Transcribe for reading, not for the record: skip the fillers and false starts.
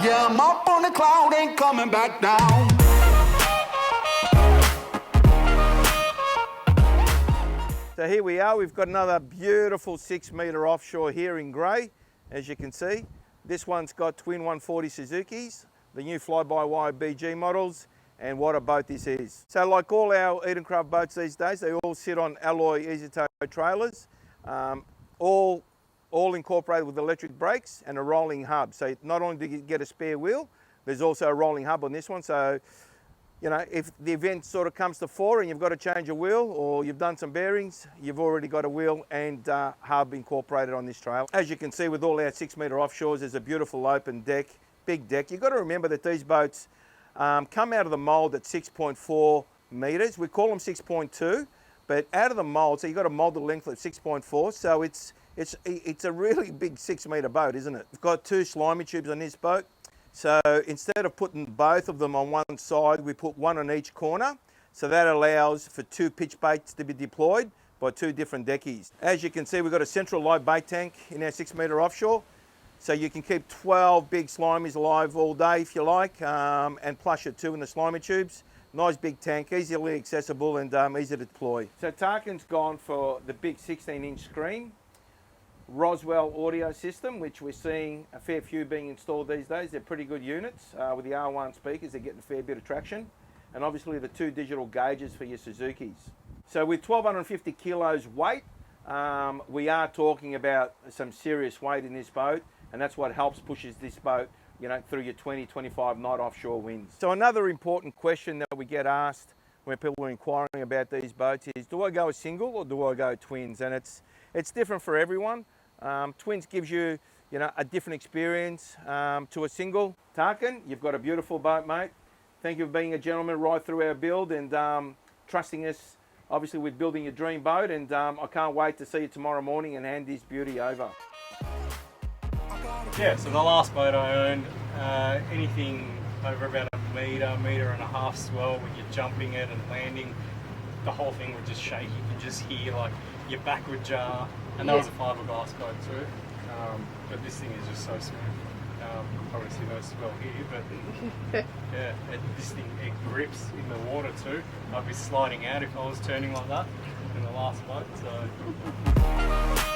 Yeah, I'm up on the cloud, ain't coming back down. So here we are, we've got another beautiful 6 metre offshore here in grey, as you can see. This one's got twin 140 Suzukis, the new fly-by-wire BG models, and what a boat this is. So like all our Edencraft boats these days, they all sit on Alloy EasyTow trailers, all incorporated with electric brakes and a rolling hub. So not only do you get a spare wheel, there's also a rolling hub on this one. So, you know, if the event sort of comes to fore and you've got to change a wheel or you've done some bearings, you've already got a wheel and hub incorporated on this trailer. As you can see with all our 6 metre offshores, there's a beautiful open deck, big deck. You've got to remember that these boats come out of the mould at 6.4 metres. We call them 6.2, but out of the mould, so you've got a moulded length of 6.4, so it's a really big 6 metre boat, isn't it? We've got 2 slimy tubes on this boat. So instead of putting both of them on one side, we put one on each corner. So that allows for 2 pitch baits to be deployed by 2 different deckies. As you can see, we've got a central live bait tank in our 6 metre offshore. So you can keep 12 big slimies alive all day if you like, and plus your 2 in the slimy tubes. Nice big tank, easily accessible and easy to deploy. So Tarkan's gone for the big 16-inch screen. Roswell audio system, which we're seeing a fair few being installed these days. They're pretty good units. With the R1 speakers, they're getting a fair bit of traction. And obviously the 2 digital gauges for your Suzukis. So with 1,250 kilos weight, we are talking about some serious weight in this boat, and that's what helps pushes this boat, you know, through your 20, 25 knot offshore winds. So another important question that we get asked when people are inquiring about these boats is, do I go a single or do I go twins? And it's different for everyone. Twins gives you, you know, a different experience to a single. Tarkan, you've got a beautiful boat, mate. Thank you for being a gentleman right through our build and trusting us, obviously, with building your dream boat. And I can't wait to see you tomorrow morning and hand this beauty over. Yeah, so the last boat I owned, anything over about a metre and a half swell when you're jumping it and landing, the whole thing would just shake. You could just hear like your back would jar. And that was a fiberglass boat too, but this thing is just so smooth. Probably see no swell here, but yeah, this thing, it grips in the water too. I'd be sliding out if I was turning like that in the last boat. So.